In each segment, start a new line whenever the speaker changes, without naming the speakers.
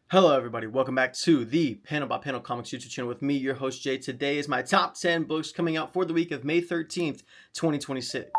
Hello everybody, welcome back to the Panel by Panel Comics YouTube channel with me, your host Jay. Today is my top 10 books coming out for the week of May 13th, 2026.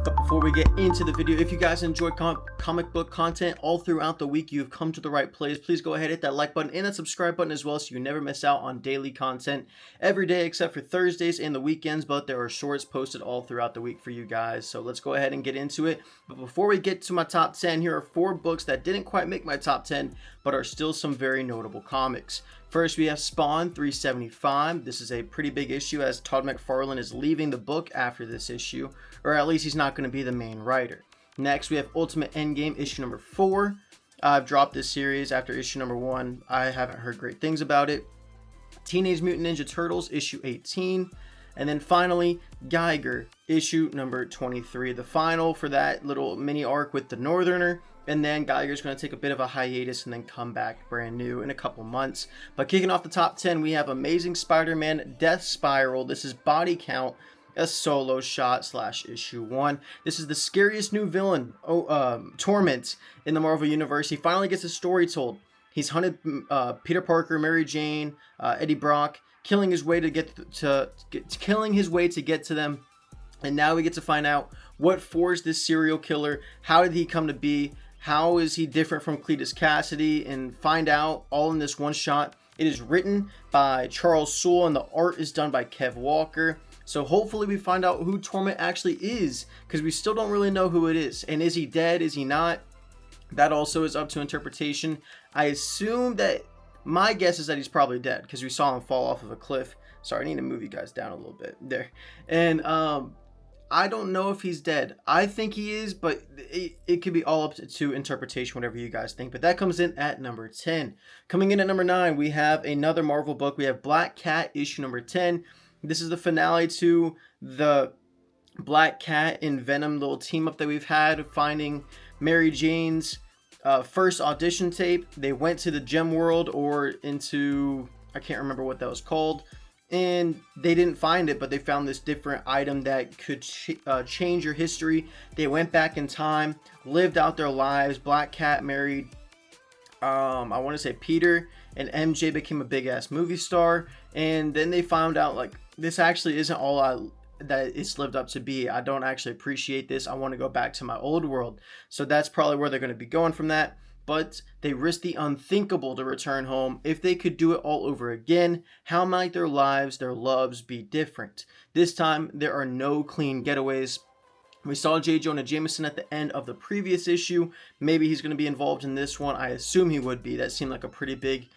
But before we get into the video, if you guys enjoy comic book content all throughout the week, you've come to the right place. Please go ahead, hit that like button and that subscribe button as well so you never miss out on daily content every day except for Thursdays and the weekends, but there are shorts posted all throughout the week for you guys. So let's go ahead and get into it. But before we get to my top 10, here are 4 books that didn't quite make my top 10, but are still some very notable comics. First, we have Spawn 375. This is a pretty big issue as Todd McFarlane is leaving the book after this issue, or at least he's not going to be the main writer. Next, we have Ultimate Endgame issue number 4. I've dropped this series after issue number 1. I haven't heard great things about it. Teenage Mutant Ninja Turtles issue 18. And then finally, Geiger issue number 23. The final for that little mini arc with the Northerner. And then Geiger's going to take a bit of a hiatus and then come back brand new in a couple months. But kicking off the top 10, we have Amazing Spider-Man Death Spiral. This is Body Count, a solo shot / issue 1. This is the scariest new villain, Torment, in the Marvel Universe. He finally gets his story told. He's hunted Peter Parker, Mary Jane, Eddie Brock, killing his way to get to them. And now we get to find out what forged this serial killer. How did he come to be? How is he different from Cletus Cassidy? And find out all in this one shot. It is written by Charles Soule and the art is done by Kev Walker. So hopefully we find out who Torment actually is, because we still don't really know who it is. And is he dead? Is he not? That also is up to interpretation. I assume that my guess is that he's probably dead, because we saw him fall off of a cliff. Sorry, I need to move you guys down a little bit there. And I don't know if he's dead. I think he is, but it could be all up to interpretation, whatever you guys think. But that comes in at number 10. Coming in at number 9, we have another Marvel book. We have Black Cat issue number 10. This is the finale to the Black Cat and Venom little team up that we've had, finding Mary Jane's first audition tape. They went to the Gem World or into, I can't remember what that was called, and they didn't find it, but they found this different item that could change your history. They went back in time, lived out their lives. Black Cat married, I want to say Peter, and MJ became a big ass movie star. And then they found out, like, this actually isn't all that it's lived up to be. I don't actually appreciate this. I want to go back to my old world. So that's probably where they're going to be going from that. But they risked the unthinkable to return home. If they could do it all over again, how might their lives, their loves be different? This time, there are no clean getaways. We saw J. Jonah Jameson at the end of the previous issue. Maybe he's going to be involved in this one. I assume he would be. That seemed like a pretty big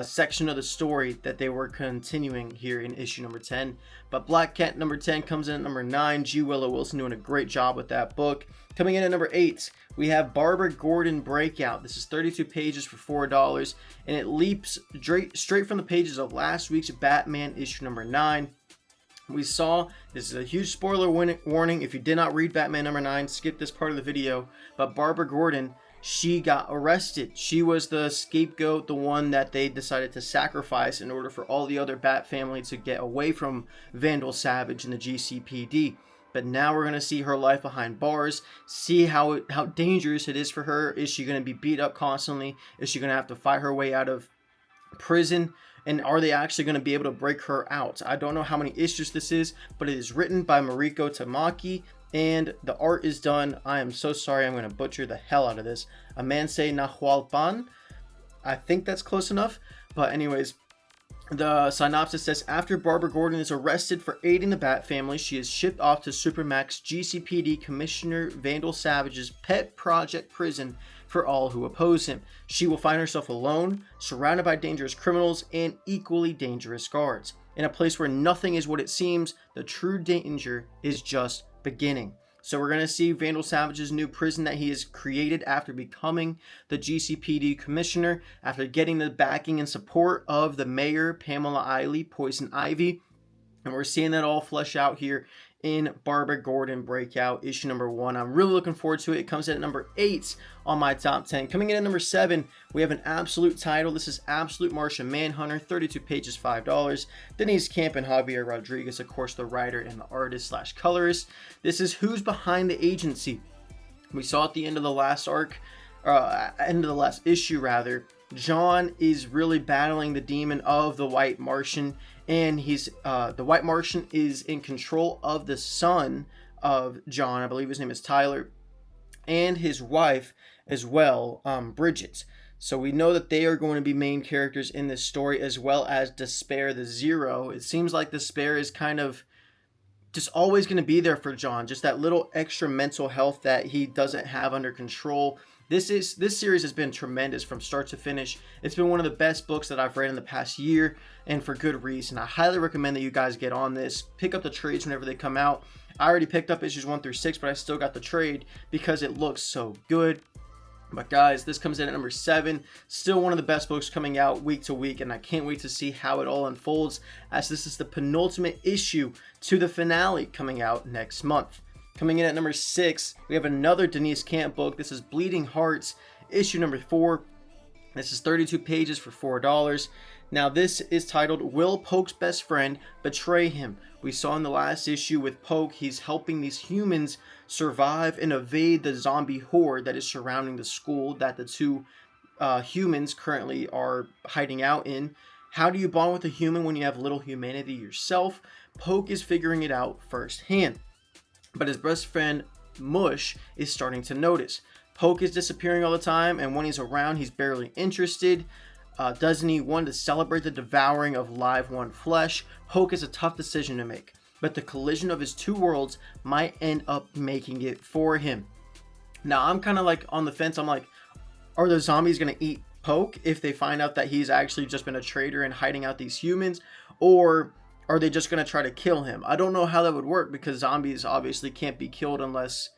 section of the story that they were continuing here in issue number 10. But Black Cat number 10 comes in at number 9. G. Willow Wilson doing a great job with that book. Coming in at number 8, we have Barbara Gordon Breakout. This is 32 pages for $4, and it leaps straight from the pages of last week's Batman issue number 9. We saw, this is a huge spoiler warning. If you did not read Batman number 9, skip this part of the video. But Barbara Gordon, she got arrested. She was the scapegoat, the one that they decided to sacrifice in order for all the other Bat family to get away from Vandal Savage and the GCPD. But now we're going to see her life behind bars, see how dangerous it is for her. Is she going to be beat up constantly? Is she going to have to fight her way out of prison? And are they actually going to be able to break her out? I don't know how many issues this is, but it is written by Mariko Tamaki, and the art is done, I am so sorry, I'm going to butcher the hell out of this, Amance Nahualpan. I think that's close enough. But anyways, the synopsis says, after Barbara Gordon is arrested for aiding the Bat family, she is shipped off to Supermax GCPD Commissioner Vandal Savage's pet project prison for all who oppose him. She will find herself alone, surrounded by dangerous criminals and equally dangerous guards. In a place where nothing is what it seems, the true danger is just beginning. So we're going to see Vandal Savage's new prison that he has created after becoming the GCPD commissioner, after getting the backing and support of the mayor, Pamela Eiley, Poison Ivy. And we're seeing that all flesh out here in Barbara Gordon Breakout, issue number 1. I'm really looking forward to it. It comes in at number 8 on my top 10. Coming in at number 7, we have an absolute title. This is Absolute Martian Manhunter, 32 pages, $5. Denise Camp and Javier Rodriguez, of course, the writer and the artist slash colorist. This is Who's Behind the Agency. We saw at the end of the last end of the last issue rather, John is really battling the demon of the White Martian, and the White Martian is in control of the son of John. I believe his name is Tyler, and his wife as well, Bridget. So we know that they are going to be main characters in this story, as well as Despair the Zero. It seems like Despair is kind of just always going to be there for John, just that little extra mental health that he doesn't have under control. This series has been tremendous from start to finish. It's been one of the best books that I've read in the past year, and for good reason. I highly recommend that you guys get on this. Pick up the trades whenever they come out. I already picked up issues 1 through 6, but I still got the trade because it looks so good. But guys, this comes in at number 7. Still one of the best books coming out week to week, and I can't wait to see how it all unfolds, as this is the penultimate issue to the finale coming out next month. Coming in at number 6, we have another Denise Camp book. This is Bleeding Hearts, issue number 4. This is 32 pages for $4. Now this is titled, Will Poke's Best Friend Betray Him? We saw in the last issue with Poke, he's helping these humans survive and evade the zombie horde that is surrounding the school that the two humans currently are hiding out in. How do you bond with a human when you have little humanity yourself? Poke is figuring it out firsthand. But his best friend Mush is starting to notice. Poke is disappearing all the time, and when he's around, he's barely interested. Doesn't he want to celebrate the devouring of live one flesh? Poke has a tough decision to make, but the collision of his two worlds might end up making it for him. Now, I'm kind of like on the fence. I'm like, are the zombies going to eat Poke if they find out that he's actually just been a traitor and hiding out these humans? Or are they just going to try to kill him? I don't know how that would work, because zombies obviously can't be killed unless...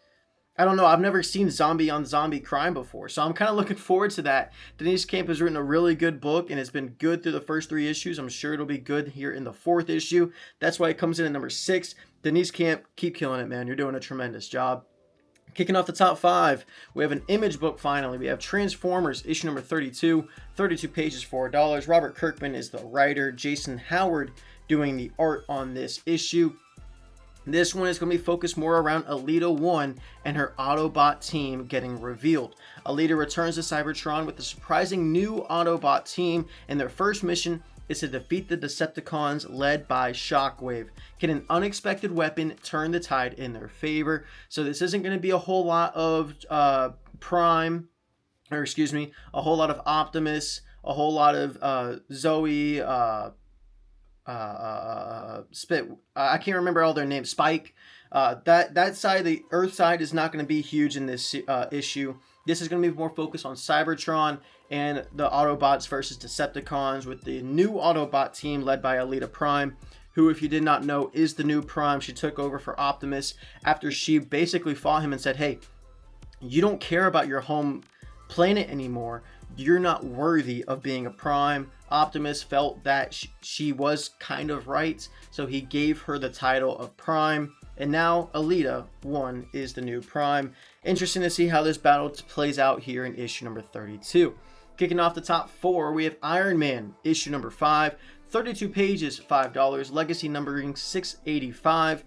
I don't know. I've never seen zombie on zombie crime before, so I'm kind of looking forward to that. Denise Camp has written a really good book, and it's been good through the first 3 issues. I'm sure it'll be good here in the 4th issue. That's why it comes in at number 6. Denise Camp, keep killing it, man. You're doing a tremendous job. Kicking off the top 5, we have an Image book finally. We have Transformers, issue number 32, 32 pages, $4. Robert Kirkman is the writer. Jason Howard doing the art on this issue. This one is going to be focused more around Alita 1 and her Autobot team getting revealed. Alita returns to Cybertron with a surprising new Autobot team, and their first mission is to defeat the Decepticons led by Shockwave. Can an unexpected weapon turn the tide in their favor? So this isn't going to be a whole lot of a whole lot of Optimus, a whole lot of Zoe, I can't remember all their names. Spike. That side, the Earth side, is not going to be huge in this issue. This is going to be more focused on Cybertron and the Autobots versus Decepticons, with the new Autobot team led by Alita Prime, who, if you did not know, is the new Prime. She took over for Optimus after she basically fought him and said, hey, you don't care about your home planet anymore. You're not worthy of being a Prime. Optimus felt that she was kind of right, so he gave her the title of Prime, and now Alita 1 is the new Prime. Interesting to see how this battle plays out here in issue number 32. Kicking off the top 4, we have Iron Man, issue number 5, 32 pages, $5, legacy numbering 685.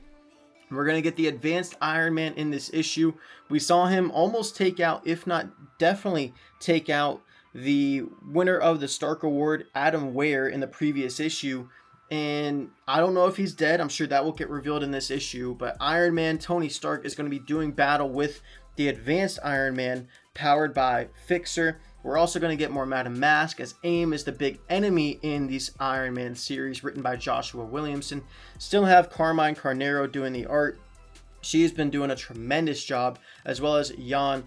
We're going to get the advanced Iron Man in this issue. We saw him almost take out, if not definitely take out, the winner of the Stark Award, Adam Ware, in the previous issue. And I don't know if he's dead. I'm sure that will get revealed in this issue. But Iron Man, Tony Stark, is going to be doing battle with the advanced Iron Man, powered by Fixer. We're also going to get more Madam Mask, as AIM is the big enemy in this Iron Man series, written by Joshua Williamson. Still have Carmine Carnero doing the art. She's been doing a tremendous job, as well as Jan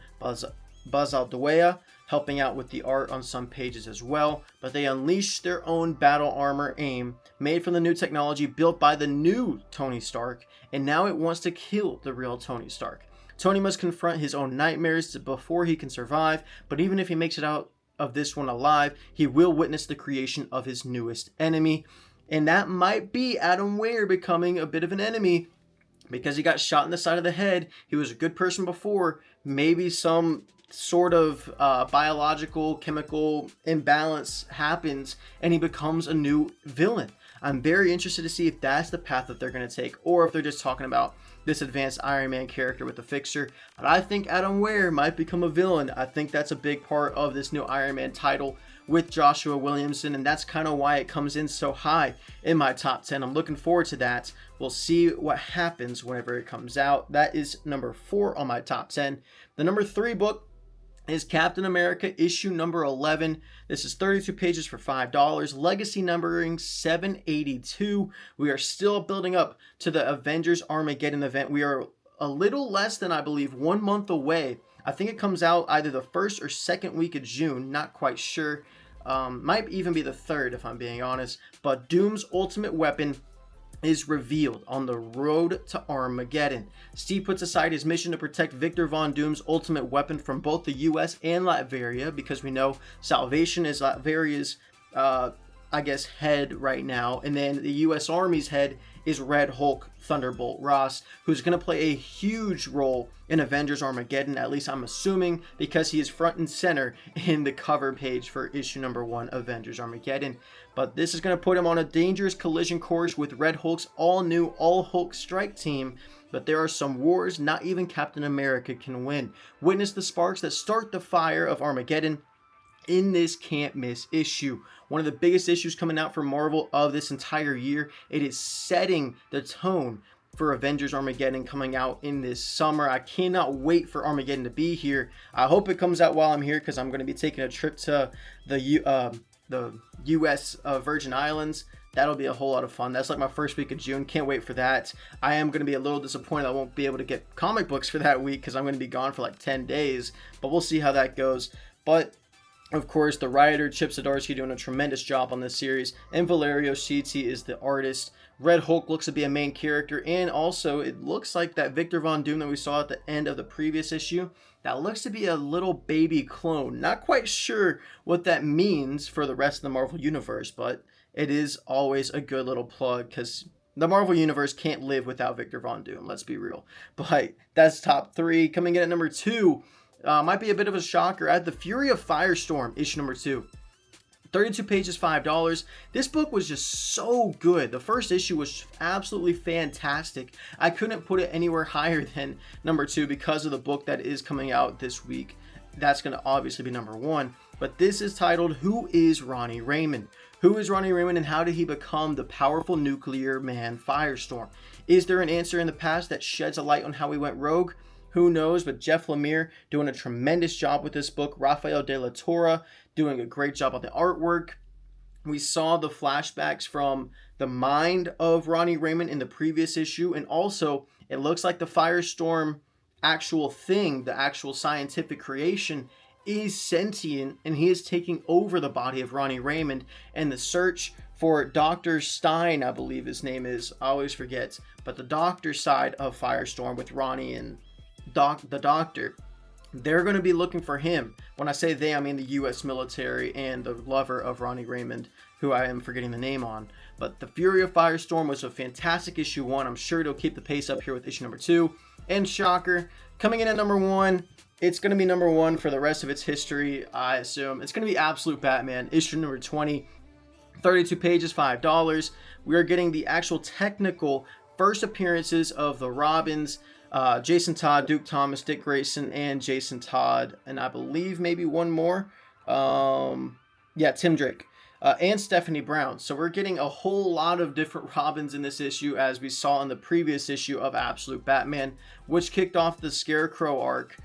Bazaldua helping out with the art on some pages as well. But they unleash their own battle armor, AIM, made from the new technology built by the new Tony Stark, and now it wants to kill the real Tony Stark. Tony must confront his own nightmares before he can survive, but even if he makes it out of this one alive, he will witness the creation of his newest enemy. And that might be Adam Ware becoming a bit of an enemy because he got shot in the side of the head. He was a good person before. Maybe some sort of biological, chemical imbalance happens and he becomes a new villain. I'm very interested to see if that's the path that they're going to take, or if they're just talking about this advanced Iron Man character with the Fixer. But I think Adam Ware might become a villain. I think that's a big part of this new Iron Man title with Joshua Williamson, and that's kind of why it comes in so high in my top 10. I'm looking forward to that. We'll see what happens whenever it comes out. That is number 4 on my top 10. The number 3 book is Captain America issue number 11. This is 32 pages for $5. Legacy numbering 782. We are still building up to the Avengers Armageddon event. We are a little less than, I believe, 1 month away. I think it comes out either the first or second week of June. Not quite sure. Might even be the third, if I'm being honest. But Doom's ultimate weapon is revealed on the road to Armageddon. Steve puts aside his mission to protect Victor Von Doom's ultimate weapon from both the US and Latveria, because we know Salvation is Latveria's, head right now, and then the US Army's head is Red Hulk Thunderbolt Ross, who's going to play a huge role in Avengers Armageddon, at least I'm assuming, because he is front and center in the cover page for issue number 1, Avengers Armageddon. But this is going to put him on a dangerous collision course with Red Hulk's all-new All-Hulk strike team. But there are some wars not even Captain America can win. Witness the sparks that start the fire of Armageddon in this can't miss issue. One of the biggest issues coming out for Marvel of this entire year. It is setting the tone for Avengers Armageddon coming out in this summer. I cannot wait for Armageddon to be here. I hope it comes out while I'm here, because I'm going to be taking a trip to the U.S. Virgin Islands. That'll be a whole lot of fun. That's like my first week of June. Can't wait for that. I am going to be a little disappointed I won't be able to get comic books for that week, because I'm going to be gone for like 10 days. But we'll see how that goes. But of course, the writer, Chip Zdarsky, doing a tremendous job on this series, and Valerio Schiti is the artist. Red Hulk looks to be a main character, and also it looks like that Victor Von Doom that we saw at the end of the previous issue, that looks to be a little baby clone. Not quite sure what that means for the rest of the Marvel Universe, but it is always a good little plug, because the Marvel Universe can't live without Victor Von Doom, let's be real. But that's top 3. Coming in at number 2, might be a bit of a shocker, at The Fury of Firestorm, issue number 2. 32 pages, $5. This book was just so good. The first issue was absolutely fantastic. I couldn't put it anywhere higher than number 2 because of the book that is coming out this week. That's going to obviously be number 1. But this is titled, Who is Ronnie Raymond? Who is Ronnie Raymond, and how did he become the powerful nuclear man Firestorm? Is there an answer in the past that sheds a light on how he went rogue? Who knows? But Jeff Lemire doing a tremendous job with this book. Rafael de la Torre doing a great job on the artwork. We saw the flashbacks from the mind of Ronnie Raymond in the previous issue. And also, it looks like the Firestorm actual thing, the actual scientific creation, is sentient, and he is taking over the body of Ronnie Raymond. And the search for Dr. Stein, I believe his name is, I always forget, but the doctor side of Firestorm with Ronnie and the doctor, they're going to be looking for him. When I say they, I mean the U.S. military and the lover of Ronnie Raymond, who I am forgetting the name on. But The Fury of Firestorm was a fantastic issue 1. I'm sure it'll keep the pace up here with issue number 2. And shocker, coming in at number 1, it's going to be number 1 for the rest of its history, I assume. It's going to be Absolute Batman, issue number 20. 32 pages, $5. We are getting the actual technical first appearances of the Robins, Jason Todd, Duke Thomas, Dick Grayson, and Jason Todd, and I believe maybe one more. Tim Drake, and Stephanie Brown. So we're getting a whole lot of different Robins in this issue, as we saw in the previous issue of Absolute Batman, which kicked off the Scarecrow arc.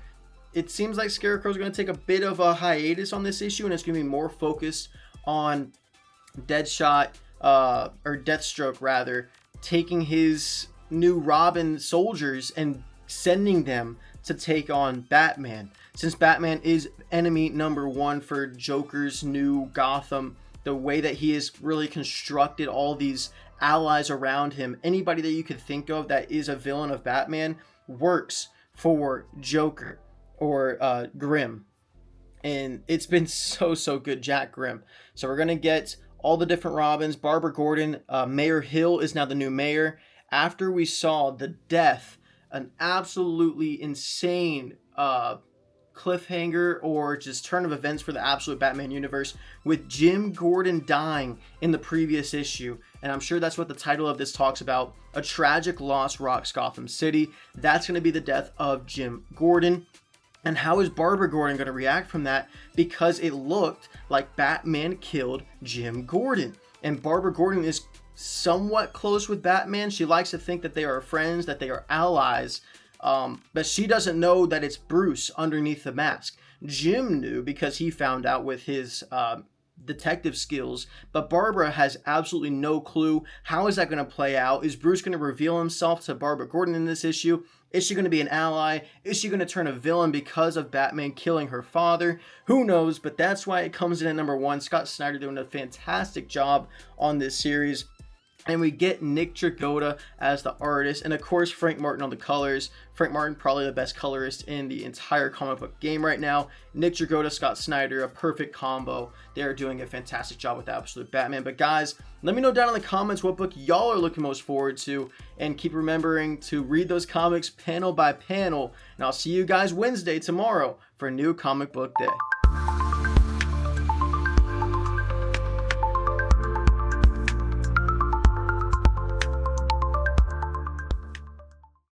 It seems like Scarecrow is going to take a bit of a hiatus on this issue, and it's going to be more focused on Deadshot, or Deathstroke rather, taking his new Robin soldiers and sending them to take on Batman. Since Batman is enemy number 1 for Joker's new Gotham, the way that he has really constructed all these allies around him, anybody that you could think of that is a villain of Batman works for Joker or Grimm. And it's been so good, Jack Grimm. So we're going to get all the different Robins. Barbara Gordon, Mayor Hill is now the new mayor. After we saw the death, an absolutely insane cliffhanger or just turn of events for the Absolute Batman universe with Jim Gordon dying in the previous issue. And I'm sure that's what the title of this talks about. A tragic loss rocks Gotham City. That's going to be the death of Jim Gordon. And how is Barbara Gordon going to react from that? Because it looked like Batman killed Jim Gordon. And Barbara Gordon is somewhat close with Batman. She likes to think that they are friends, that they are allies. But she doesn't know that it's Bruce underneath the mask. Jim knew because he found out with his detective skills, but Barbara has absolutely no clue. How is that going to play out? Is Bruce going to reveal himself to Barbara Gordon in this issue? Is she going to be an ally? Is she going to turn a villain because of Batman killing her father? Who knows? But that's why it comes in at number 1. Scott Snyder doing a fantastic job on this series. And we get Nick Dragotta as the artist, and of course Frank Martin on the colors. Frank Martin, probably the best colorist in the entire comic book game right now. Nick Dragotta, Scott Snyder, a perfect combo. They are doing a fantastic job with Absolute Batman. But guys, let me know down in the comments what book y'all are looking most forward to, and keep remembering to read those comics panel by panel. And I'll see you guys Wednesday tomorrow for a new comic book day.